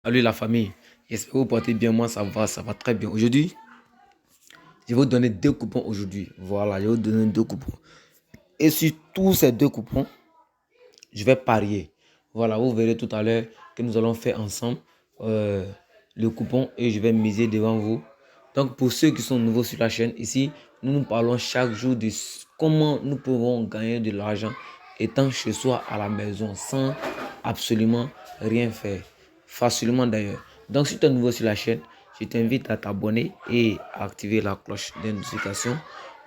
Salut la famille, j'espère que vous portez bien, moi ça va très bien. Aujourd'hui, je vais vous donner deux coupons aujourd'hui. Voilà, je vais vous donner deux coupons. Et sur tous ces deux coupons, je vais parier. Voilà, vous verrez tout à l'heure que nous allons faire ensemble le coupon et je vais miser devant vous. Donc pour ceux qui sont nouveaux sur la chaîne, ici, nous parlons chaque jour de comment nous pouvons gagner de l'argent étant chez soi à la maison sans absolument rien faire. Facilement d'ailleurs. Donc si tu es nouveau sur la chaîne, je t'invite à t'abonner et à activer la cloche de notification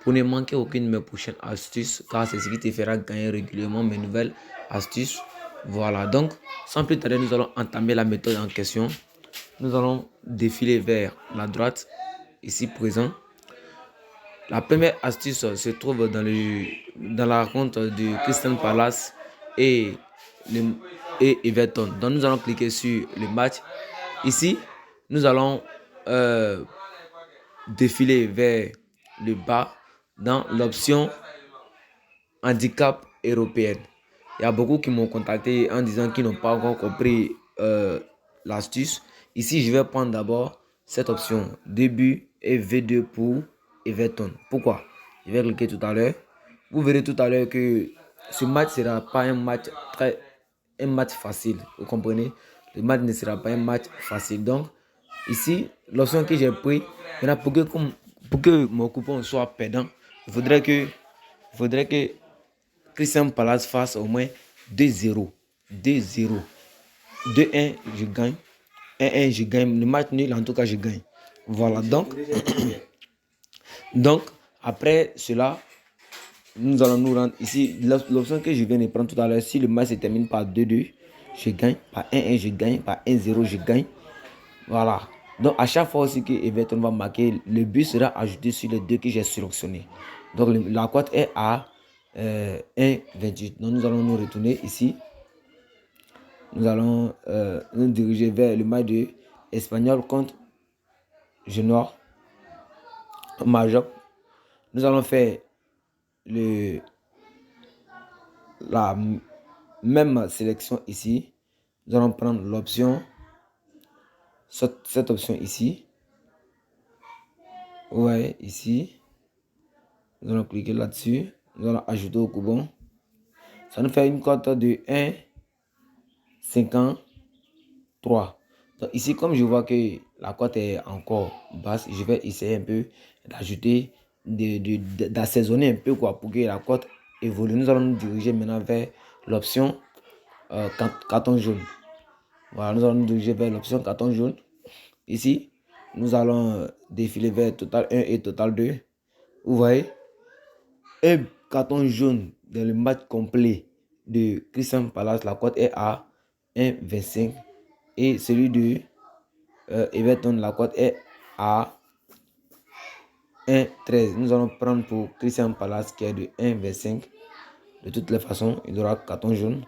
pour ne manquer aucune de mes prochaines astuces car c'est ce qui te fera gagner régulièrement mes nouvelles astuces. Voilà, donc sans plus tarder, nous allons entamer la méthode en question. Nous allons défiler vers la droite, ici présent. La première astuce se trouve dans la rencontre du Crystal Palace et Everton. Donc nous allons cliquer sur le match. Ici, nous allons défiler vers le bas dans l'option handicap européenne. Il y a beaucoup qui m'ont contacté en disant qu'ils n'ont pas encore compris l'astuce. Ici, je vais prendre d'abord cette option début et V2 pour Everton. Pourquoi? Je vais cliquer tout à l'heure. Vous verrez tout à l'heure que ce match ne sera pas un match facile. Vous comprenez? Le match ne sera pas un match facile. Donc, ici, l'option que j'ai prise, pour que mon coupon soit perdant, il faudrait que Crystal Palace fasse au moins 2-0. 2-0. 2-1, je gagne. 1-1, je gagne. Le match nul, en tout cas, je gagne. Voilà, donc après cela, nous allons nous rendre ici. L'option que je viens de prendre tout à l'heure, si le match se termine par 2-2, je gagne. Par 1-1, je gagne. Par 1-0, je gagne. Voilà. Donc, à chaque fois aussi que Everton va marquer, le but sera ajouté sur les deux que j'ai sélectionnés. Donc, la cote est à 1,28. Donc, nous allons nous retourner ici. Nous allons nous diriger vers le match de Espagnol contre Genoa Major. Nous allons faire la même sélection ici. Nous allons prendre l'option, cette option ici. Ouais, ici. Nous allons cliquer là-dessus. Nous allons ajouter au coupon. Ça nous fait une cote de 1,53. Donc ici, comme je vois que la cote est encore basse, je vais essayer un peu d'ajouter, d'assaisonner un peu quoi, pour que la cote évolue. Nous allons nous diriger maintenant vers l'option carton jaune. Voilà, nous allons nous diriger vers l'option carton jaune. Ici, nous allons défiler vers total 1 et total 2. Vous voyez, un carton jaune dans le match complet de Crystal Palace, la cote est à 1,25. Et celui de Everton, la cote est à 1,13. Nous allons prendre pour Crystal Palace qui est de 1,25. De toutes les façons, il aura carton jaune.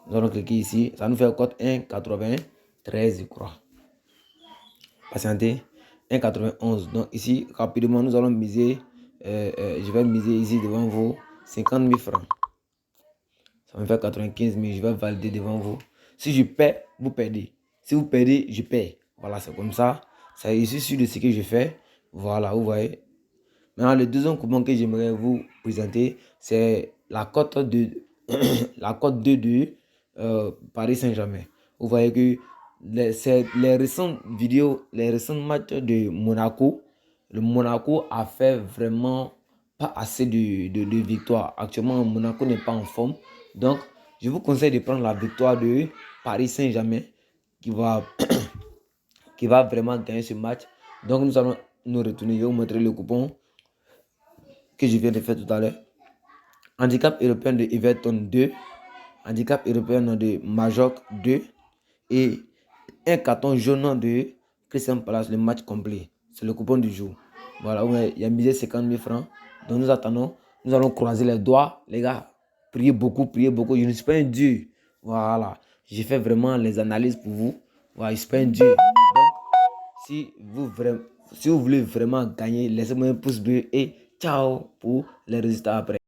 Nous allons cliquer ici. Ça nous fait cote 1,93, je crois. Patientez. 1,91. Donc ici, rapidement, nous allons miser. Je vais miser ici devant vous 50 000 francs. Ça me fait 95 000. Je vais valider devant vous. Si je perds, vous perdez. Si vous perdez, je perds. Voilà, c'est comme ça. Ça est sûr de ce que je fais. Voilà, vous voyez. Maintenant, le deuxième coupon que j'aimerais vous présenter, c'est la cote de la cote 2 de Paris Saint-Germain. Vous voyez que les récentes vidéos, les récents matchs de Monaco, le Monaco a fait vraiment pas assez de victoires. Actuellement, Monaco n'est pas en forme. Donc, je vous conseille de prendre la victoire de Paris Saint-Germain qui va, qui va vraiment gagner ce match. Donc, nous allons nous retourner. Je vais vous montrer le coupon que je viens de faire tout à l'heure. Handicap européen de Everton 2. Handicap européen de Majorque 2. Et un carton jaune de Crystal Palace, le match complet. C'est le coupon du jour. Voilà, il y a misé 50 000 francs. Donc nous attendons. Nous allons croiser les doigts. Les gars, priez beaucoup, priez beaucoup. Je ne suis pas un dieu. Voilà. J'ai fait vraiment les analyses pour vous. Voilà, je ne suis pas un dieu. Donc, si vous voulez vraiment gagner, laissez-moi un pouce bleu et ciao pour les résultats après.